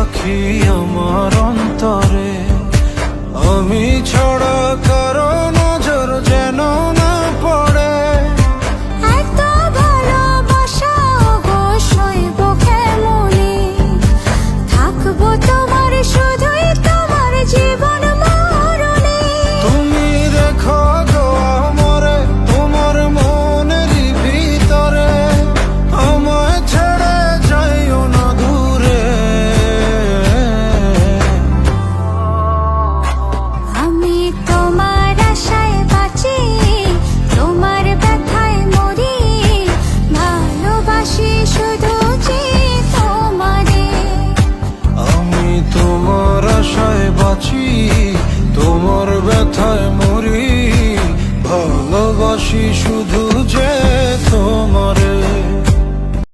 রাখি আমার অন্তরে, আমি ছাড়া কারো নজর যেন না পড়ে। এত ভালোবাসা অবশ্যই বুকে মনে, থাকবো তোমার শুধুই তোমার জীবন মরণে। তুমি রেখো গো আমারে তোমার মনেরই ভিতরে, আমায় ছেড়ে যাইও না দূরে। আমি তোমার আশায় বাঁচি, তোমার ব্যথায় মরি, ভালোবাসি শুধু যে তোমারে। আমি তোমার আশায় বাঁচি, তোমার ব্যথায় মরি, ভালোবাসি শুধু